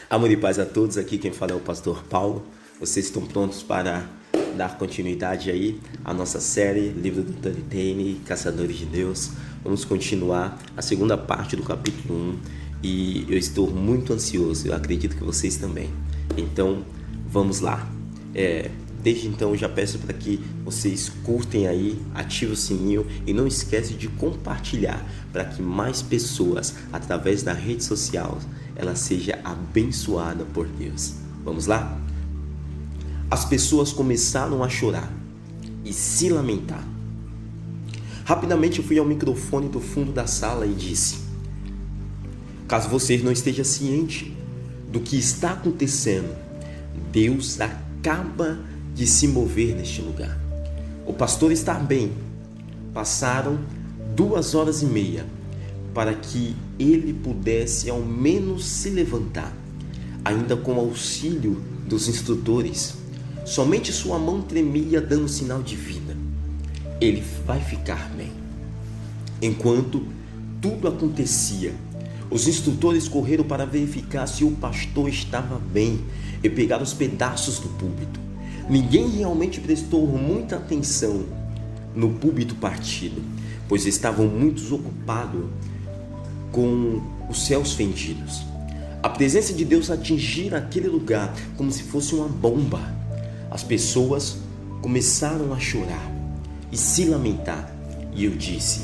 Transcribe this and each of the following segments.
Amor e paz a todos, aqui quem fala é o pastor Paulo. Vocês estão prontos para dar continuidade aí à nossa série Livro do Tony Tane, Caçadores de Deus. Vamos continuar a segunda parte do capítulo 1 e eu estou muito ansioso, eu acredito que vocês também. Então, vamos lá. Desde então eu já peço para que vocês curtem aí, ativem o sininho e não esquece de compartilhar para que mais pessoas, através da rede social, ela seja abençoada por Deus. Vamos lá? As pessoas começaram a chorar e se lamentar. Rapidamente eu fui ao microfone do fundo da sala e disse: caso você não esteja ciente do que está acontecendo, Deus acaba de se mover neste lugar. O pastor está bem. Passaram 2h30 para que ele pudesse ao menos se levantar, ainda com auxílio dos instrutores. Somente sua mão tremia, dando sinal de vida. Ele vai ficar bem. Enquanto tudo acontecia, os instrutores correram para verificar se o pastor estava bem e pegaram os pedaços do púlpito. Ninguém realmente prestou muita atenção no púlpito partido, pois estavam muito ocupados com os céus fendidos. A presença de Deus atingira aquele lugar como se fosse uma bomba. As pessoas começaram a chorar e se lamentar. E eu disse: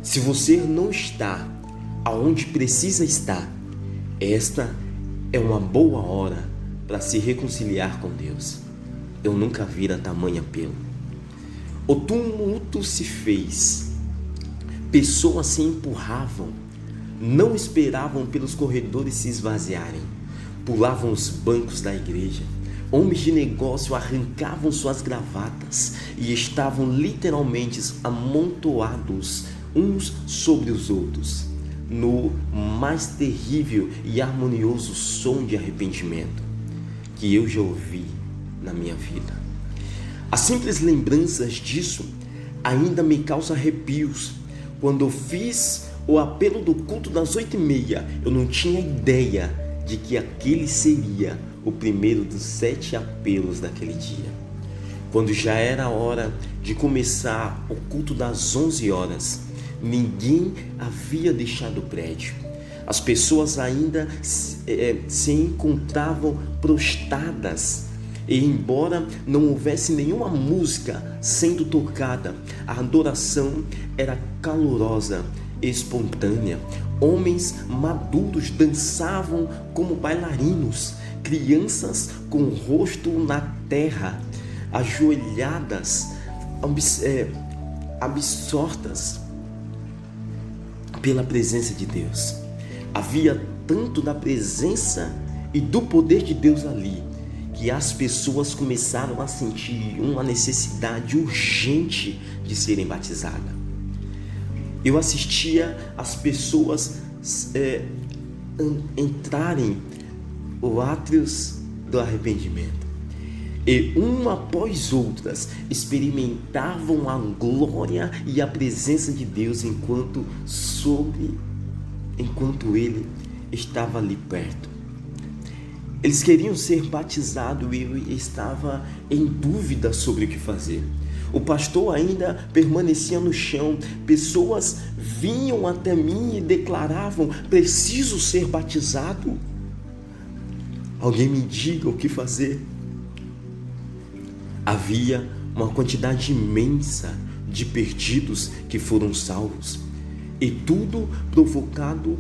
se você não está aonde precisa estar, esta é uma boa hora para se reconciliar com Deus. Eu nunca vira tamanho apelo. O tumulto se fez. Pessoas se empurravam, não esperavam pelos corredores se esvaziarem, pulavam os bancos da igreja. Homens de negócio arrancavam suas gravatas e estavam literalmente amontoados uns sobre os outros, no mais terrível e harmonioso som de arrependimento que eu já ouvi na minha vida. As simples lembranças disso ainda me causam arrepios. Quando eu fiz o apelo do culto das 8h30, eu não tinha ideia de que aquele seria o primeiro dos 7 apelos daquele dia. Quando já era hora de começar o culto das 11h, ninguém havia deixado o prédio. As pessoas ainda se encontravam prostradas. E embora não houvesse nenhuma música sendo tocada, a adoração era calorosa, espontânea. Homens maduros dançavam como bailarinos, crianças com o rosto na terra, ajoelhadas, absortas pela presença de Deus. Havia tanto da presença e do poder de Deus ali, que as pessoas começaram a sentir uma necessidade urgente de serem batizadas. Eu assistia as pessoas entrarem os átrios do arrependimento e uma após outras experimentavam a glória e a presença de Deus enquanto Ele estava ali perto. Eles queriam ser batizados e eu estava em dúvida sobre o que fazer. O pastor ainda permanecia no chão. Pessoas vinham até mim e declaravam: preciso ser batizado. Alguém me diga o que fazer. Havia uma quantidade imensa de perdidos que foram salvos. E tudo provocado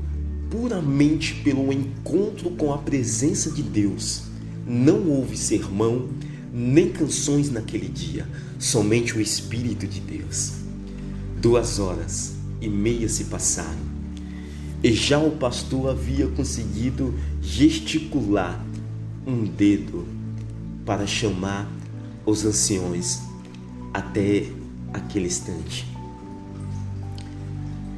puramente pelo encontro com a presença de Deus. Não houve sermão, nem canções naquele dia, somente o Espírito de Deus. 2h30 se passaram, e já o pastor havia conseguido gesticular um dedo para chamar os anciões até aquele instante.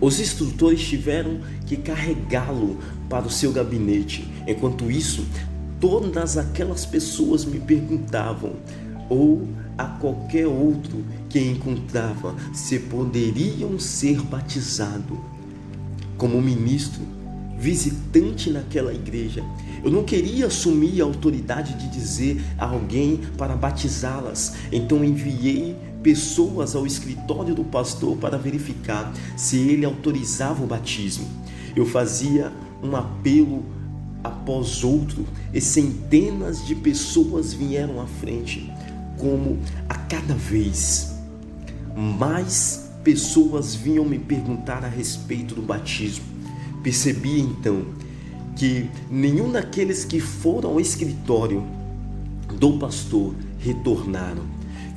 Os instrutores tiveram que carregá-lo para o seu gabinete. Enquanto isso, todas aquelas pessoas me perguntavam, ou a qualquer outro que encontrava, se poderiam ser batizados. Como ministro, visitante naquela igreja. Eu não queria assumir a autoridade de dizer a alguém para batizá-las. Então enviei pessoas ao escritório do pastor para verificar se ele autorizava o batismo. Eu fazia um apelo após outro e centenas de pessoas vieram à frente. Como a cada vez mais pessoas vinham me perguntar a respeito do batismo, percebi então que nenhum daqueles que foram ao escritório do pastor retornaram.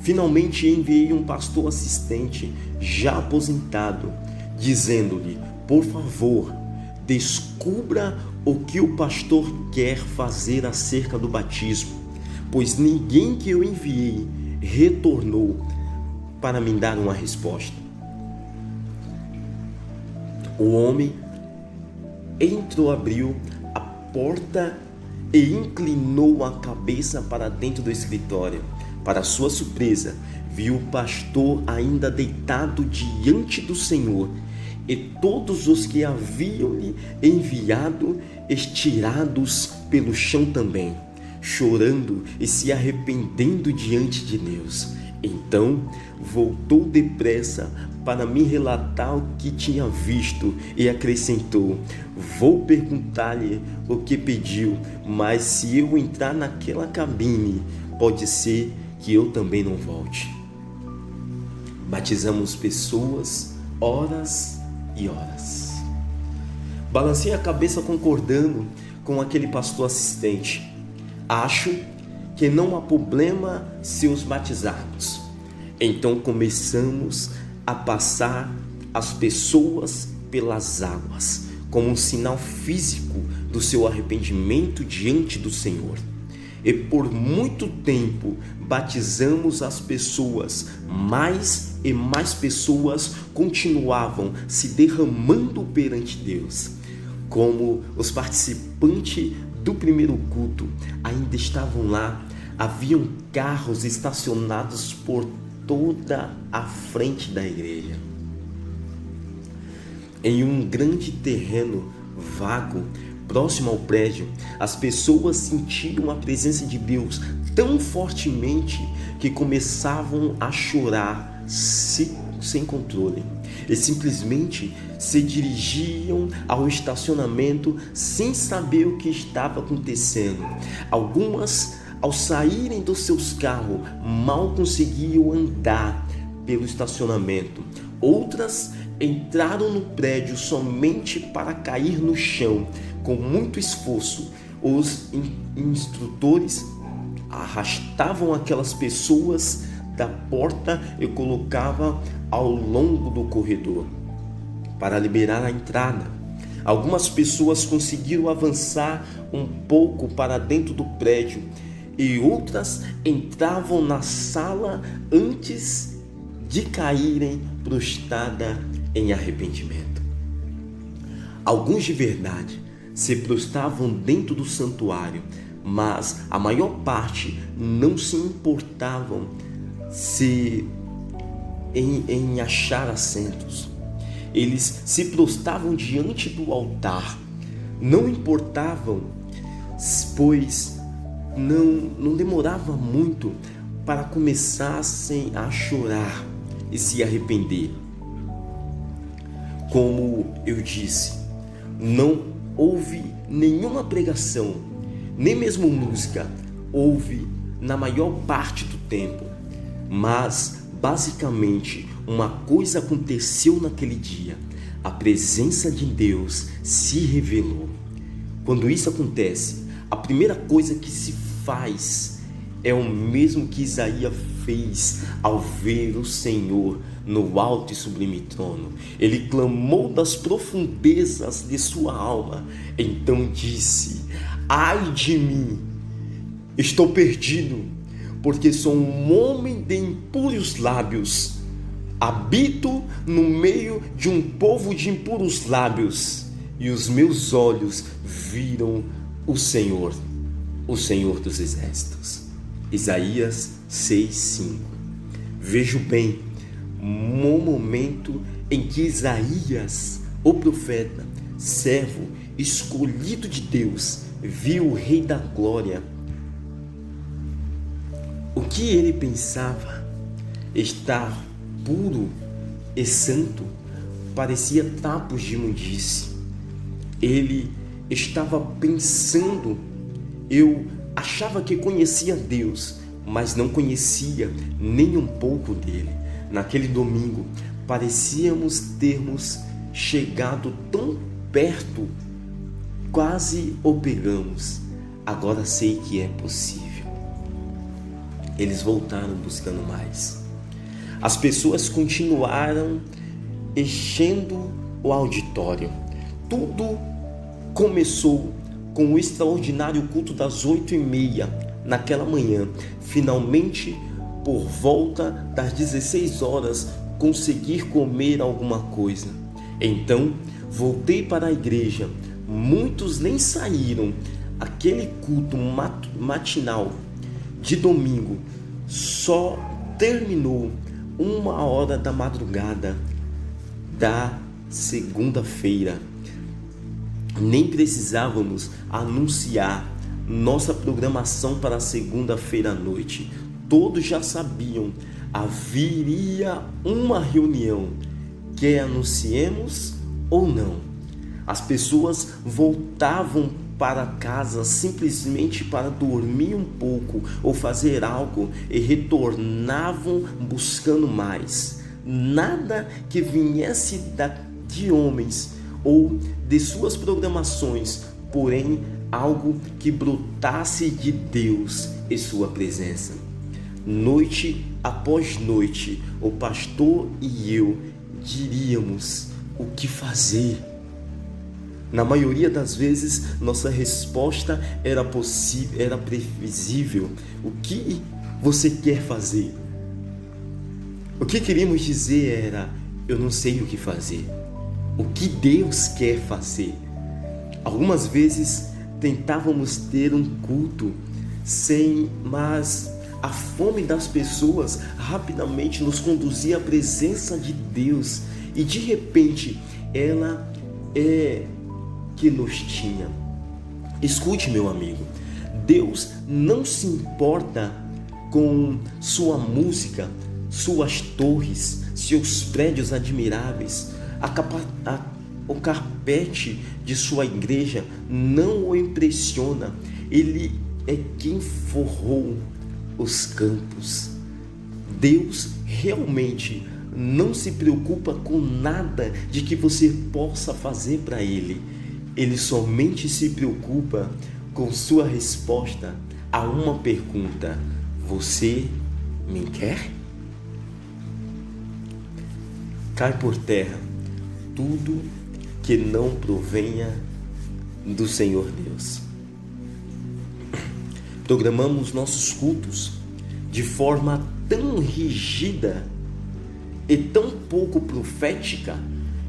Finalmente enviei um pastor assistente já aposentado, dizendo-lhe: por favor, descubra o que o pastor quer fazer acerca do batismo, pois ninguém que eu enviei retornou para me dar uma resposta. O homem abriu a porta e inclinou a cabeça para dentro do escritório. Para sua surpresa, viu o pastor ainda deitado diante do Senhor e todos os que haviam lhe enviado estirados pelo chão também, chorando e se arrependendo diante de Deus. Então voltou depressa para me relatar o que tinha visto e acrescentou: vou perguntar-lhe o que pediu, mas se eu entrar naquela cabine, pode ser que eu também não volte. Batizamos pessoas horas e horas. Balancei a cabeça concordando com aquele pastor assistente. Acho que não há problema se os batizarmos. Então começamos a passar as pessoas pelas águas, como um sinal físico do seu arrependimento diante do Senhor. E por muito tempo batizamos as pessoas, mais e mais pessoas continuavam se derramando perante Deus. Como os participantes do primeiro culto ainda estavam lá, haviam carros estacionados por toda a frente da igreja. Em um grande terreno vago, próximo ao prédio, as pessoas sentiram a presença de Deus tão fortemente que começavam a chorar sem controle e simplesmente se dirigiam ao estacionamento sem saber o que estava acontecendo. Algumas, ao saírem dos seus carros, mal conseguiam andar pelo estacionamento. Outras entraram no prédio somente para cair no chão. Com muito esforço, os instrutores arrastavam aquelas pessoas da porta e colocavam ao longo do corredor para liberar a entrada. Algumas pessoas conseguiram avançar um pouco para dentro do prédio e outras entravam na sala antes de caírem prostrada em arrependimento. Alguns de verdade se prostravam dentro do santuário, mas a maior parte não se importavam em achar assentos. Eles se prostravam diante do altar, não importavam, pois não demorava muito para começassem a chorar e se arrepender. Como eu disse, não houve nenhuma pregação, nem mesmo música, houve na maior parte do tempo, mas basicamente uma coisa aconteceu naquele dia: a presença de Deus se revelou. Quando isso acontece, a primeira coisa que se faz é o mesmo que Isaías fez ao ver o Senhor no alto e sublime trono. Ele clamou das profundezas de sua alma, então disse: ai de mim, estou perdido, porque sou um homem de impuros lábios, habito no meio de um povo de impuros lábios, e os meus olhos viram o Senhor dos exércitos. Isaías 6:5. Vejo bem um momento em que Isaías, o profeta, servo escolhido de Deus, viu o Rei da Glória, o que ele pensava estar puro e santo parecia trapos de imundície. Ele estava pensando, eu achava que conhecia Deus, mas não conhecia nem um pouco dele. Naquele domingo, parecíamos termos chegado tão perto, quase o pegamos. Agora sei que é possível. Eles voltaram buscando mais. As pessoas continuaram enchendo o auditório. Tudo começou com o extraordinário culto das 8h30 naquela manhã. Finalmente, por volta das 16 horas, consegui comer alguma coisa. Então, voltei para a igreja. Muitos nem saíram. Aquele culto matinal de domingo só terminou 1h da madrugada da segunda-feira. Nem precisávamos anunciar nossa programação para segunda-feira à noite. Todos já sabiam, haveria uma reunião, quer anunciemos ou não. As pessoas voltavam para casa simplesmente para dormir um pouco ou fazer algo e retornavam buscando mais. Nada que viesse de homens ou de suas programações, porém algo que brotasse de Deus e sua presença. Noite após noite, o pastor e eu diríamos o que fazer. Na maioria das vezes, nossa resposta era previsível. O que você quer fazer? O que queríamos dizer era, eu não sei o que fazer. O que Deus quer fazer? Algumas vezes tentávamos ter um culto mas a fome das pessoas rapidamente nos conduzia à presença de Deus e de repente ela que nos tinha. Escute, meu amigo, Deus não se importa com sua música, suas torres, seus prédios admiráveis, o carpete de sua igreja não o impressiona. Ele é quem forrou os campos. Deus realmente não se preocupa com nada de que você possa fazer para Ele. Ele somente se preocupa com sua resposta a uma pergunta: você me quer? Cai por terra tudo que não provenha do Senhor Deus. Programamos nossos cultos de forma tão rígida e tão pouco profética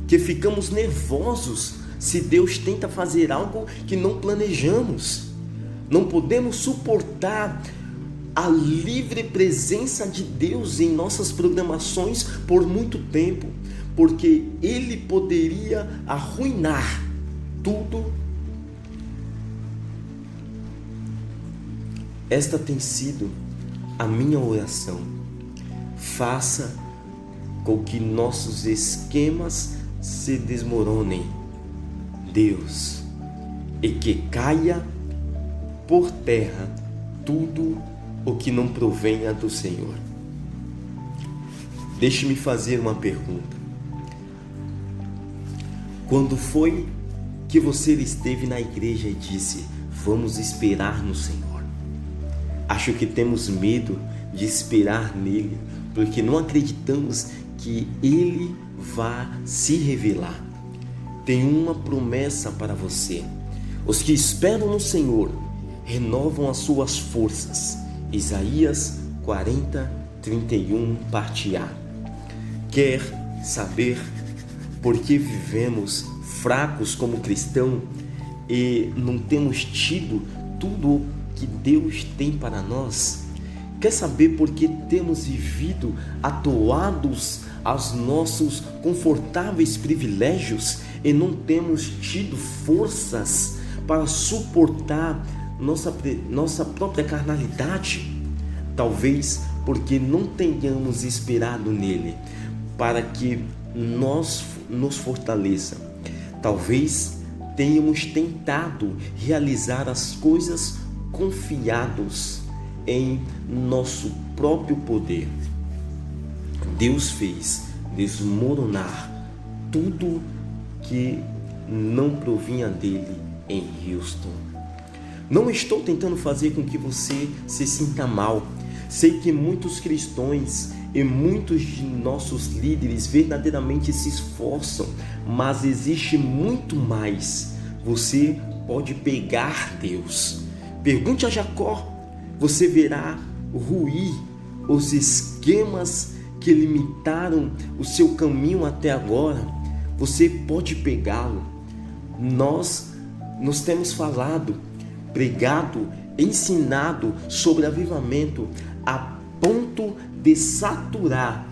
que ficamos nervosos se Deus tenta fazer algo que não planejamos. Não podemos suportar a livre presença de Deus em nossas programações por muito tempo, porque Ele poderia arruinar tudo. Esta tem sido a minha oração. Faça com que nossos esquemas se desmoronem, Deus, e que caia por terra tudo o que não provenha do Senhor. Deixe-me fazer uma pergunta. Quando foi que você esteve na igreja e disse, vamos esperar no Senhor? Acho que temos medo de esperar nele, porque não acreditamos que Ele vá se revelar. Tem uma promessa para você. Os que esperam no Senhor renovam as suas forças. Isaías 40:31, parte A. Quer saber por que vivemos fracos como cristãos e não temos tido tudo o que Deus tem para nós? Quer saber por que temos vivido atoados aos nossos confortáveis privilégios e não temos tido forças para suportar nossa própria carnalidade? Talvez porque não tenhamos esperado nele para que nos fortaleça. Talvez tenhamos tentado realizar as coisas confiados em nosso próprio poder. Deus fez desmoronar tudo que não provinha dele em Houston. Não estou tentando fazer com que você se sinta mal. Sei que muitos cristãos e muitos de nossos líderes verdadeiramente se esforçam, mas existe muito mais. Você pode pegar Deus. Pergunte a Jacó, você verá ruir os esquemas que limitaram o seu caminho até agora. Você pode pegá-lo. Nós temos falado, pregado, ensinado sobre avivamento a ponto de saturar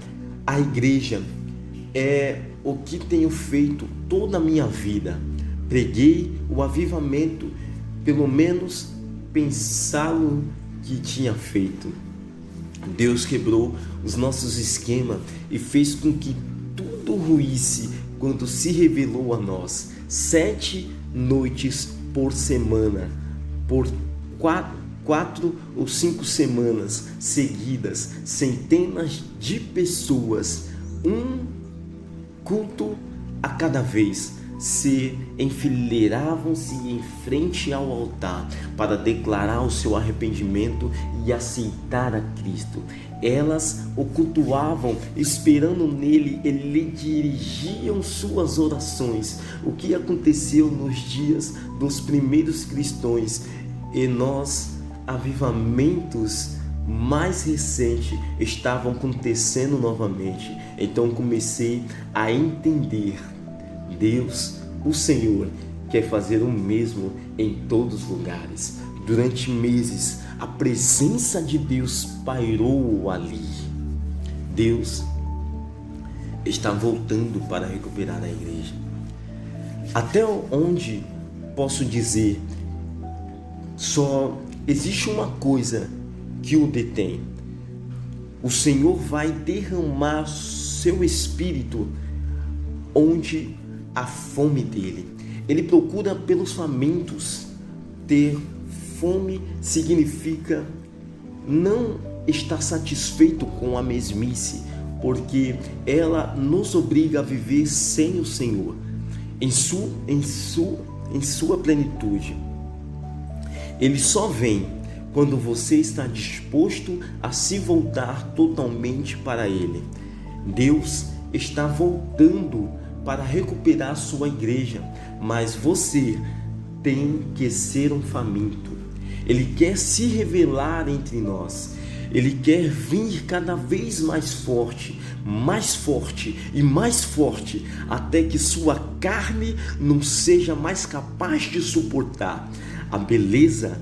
a igreja. É o que tenho feito toda a minha vida. Preguei o avivamento, pelo menos pensá-lo que tinha feito. Deus quebrou os nossos esquemas e fez com que tudo ruísse quando se revelou a nós. 7 noites por semana, por 4 ou 5 semanas seguidas, centenas de pessoas, um culto a cada vez, se enfileiravam-se em frente ao altar para declarar o seu arrependimento e aceitar a Cristo. Elas o cultuavam, esperando nele, e lhe dirigiam suas orações. O que aconteceu nos dias dos primeiros cristãos e nos avivamentos mais recentes estavam acontecendo novamente. Então comecei a entender. Deus, o Senhor, quer fazer o mesmo em todos os lugares. Durante meses, a presença de Deus pairou ali. Deus está voltando para recuperar a igreja. Até onde posso dizer, só existe uma coisa que o detém. O Senhor vai derramar seu Espírito onde a fome dele. Ele procura pelos famintos. Ter fome significa não estar satisfeito com a mesmice, porque ela nos obriga a viver sem o Senhor em sua plenitude. Ele só vem quando você está disposto a se voltar totalmente para ele. Deus está voltando para recuperar sua igreja, mas você tem que ser um faminto. Ele quer se revelar entre nós. Ele quer vir cada vez mais forte e mais forte, até que sua carne não seja mais capaz de suportar. A beleza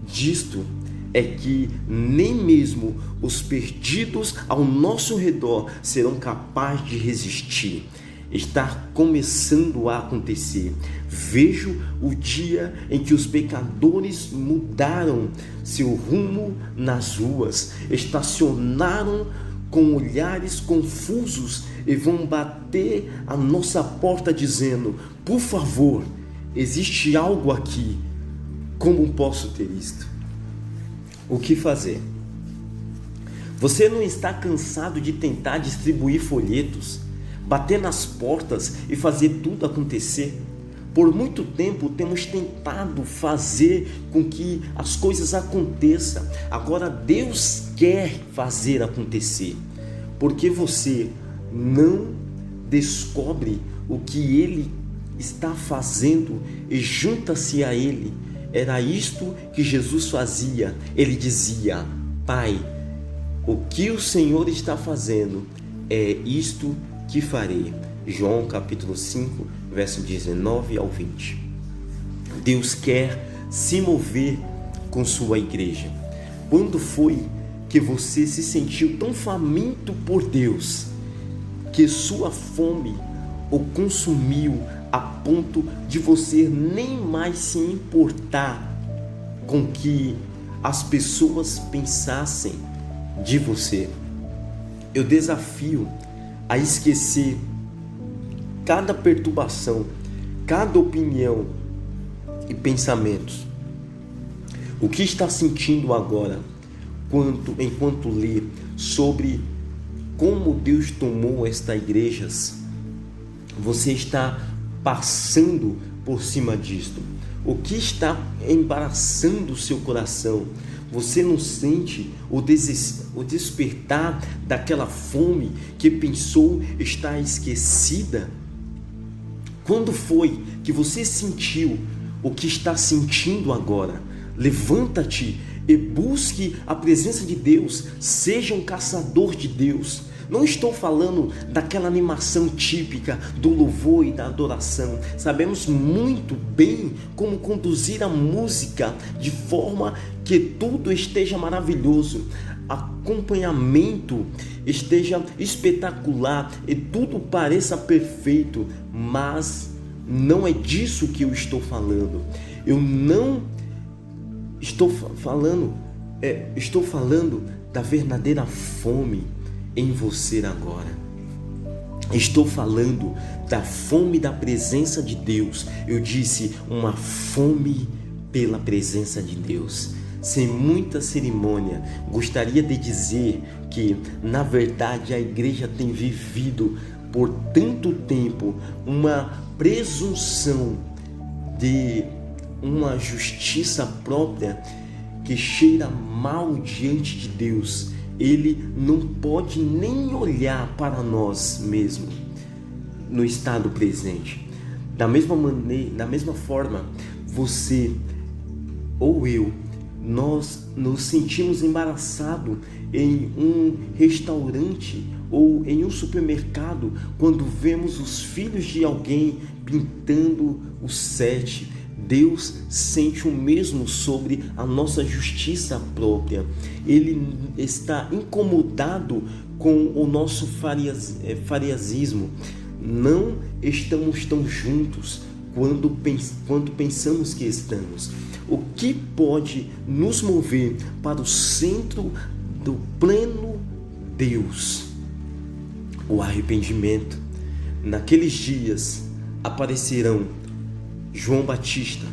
disto é que nem mesmo os perdidos ao nosso redor serão capazes de resistir. Está começando a acontecer. Vejo o dia em que os pecadores mudaram seu rumo nas ruas, estacionaram com olhares confusos e vão bater a nossa porta dizendo: por favor, existe algo aqui. Como posso ter isto? O que fazer? Você não está cansado de tentar distribuir folhetos, bater nas portas e fazer tudo acontecer? Por muito tempo temos tentado fazer com que as coisas aconteçam. Agora Deus quer fazer acontecer. Porque você não descobre o que Ele está fazendo e junta-se a Ele. Era isto que Jesus fazia. Ele dizia: Pai, o que o Senhor está fazendo é isto que farei. João capítulo 5, verso 19 ao 20. Deus quer se mover com sua igreja. Quando foi que você se sentiu tão faminto por Deus que sua fome o consumiu a ponto de você nem mais se importar com que as pessoas pensassem de você. Eu desafio a esquecer cada perturbação, cada opinião e pensamentos. O que está sentindo agora, enquanto lê sobre como Deus tomou esta igreja, você está passando por cima disto. O que está embaraçando o seu coração? Você não sente o despertar daquela fome que pensou estar esquecida? Quando foi que você sentiu o que está sentindo agora? Levanta-te e busque a presença de Deus. Seja um caçador de Deus. Não estou falando daquela animação típica do louvor e da adoração. Sabemos muito bem como conduzir a música de forma que tudo esteja maravilhoso, acompanhamento esteja espetacular e tudo pareça perfeito, mas não é disso que eu estou falando. Eu não estou falando, estou falando da verdadeira fome em você agora. Estou falando da fome da presença de Deus. Eu disse uma fome pela presença de Deus. Sem muita cerimônia, gostaria de dizer que, na verdade, a igreja tem vivido por tanto tempo uma presunção de uma justiça própria que cheira mal diante de Deus. Ele não pode nem olhar para nós mesmos no estado presente. Da mesma forma, você ou eu, nós nos sentimos embaraçados em um restaurante ou em um supermercado quando vemos os filhos de alguém pintando o set. Deus sente o mesmo sobre a nossa justiça própria. Ele está incomodado com o nosso fariasismo. Não estamos tão juntos quando pensamos que estamos. O que pode nos mover para o centro do pleno Deus? O arrependimento. Naqueles dias aparecerão João Batista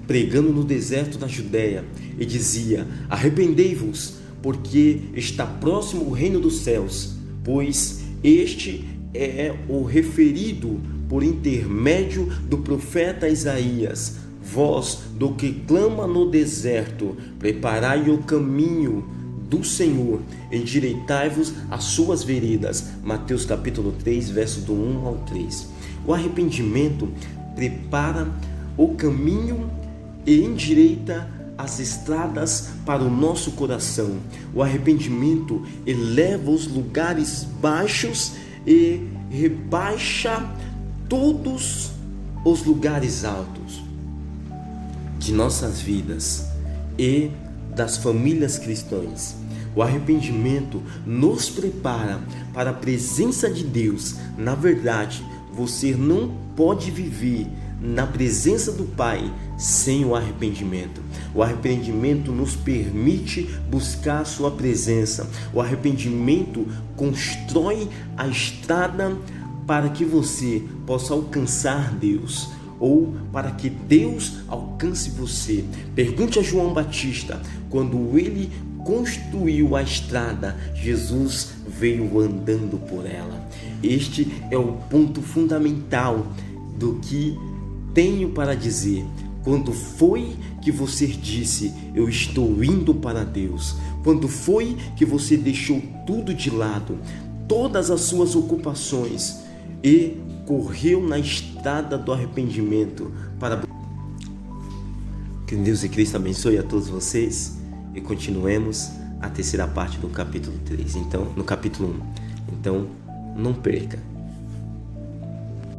pregando no deserto da Judéia e dizia: arrependei-vos, porque está próximo o reino dos céus, pois este é o referido por intermédio do profeta Isaías. Vós, do que clama no deserto, preparai o caminho do Senhor, endireitai-vos as suas veredas. Mateus capítulo 3, verso do 1 ao 3. O arrependimento prepara o caminho e endireita as estradas para o nosso coração. O arrependimento eleva os lugares baixos e rebaixa todos os lugares altos de nossas vidas e das famílias cristãs. O arrependimento nos prepara para a presença de Deus. Na verdade, você não pode viver na presença do Pai sem o arrependimento. O arrependimento nos permite buscar a sua presença. O arrependimento constrói a estrada para que você possa alcançar Deus, ou para que Deus alcance você. Pergunte a João Batista, quando ele construiu a estrada, Jesus veio andando por ela. Este é o ponto fundamental do que tenho para dizer. Quando foi que você disse: eu estou indo para Deus? Quando foi que você deixou tudo de lado, todas as suas ocupações, e correu na estrada do arrependimento para... Que Deus e Cristo abençoe a todos vocês e continuemos a terceira parte do capítulo 3. No capítulo 1. Então, não perca.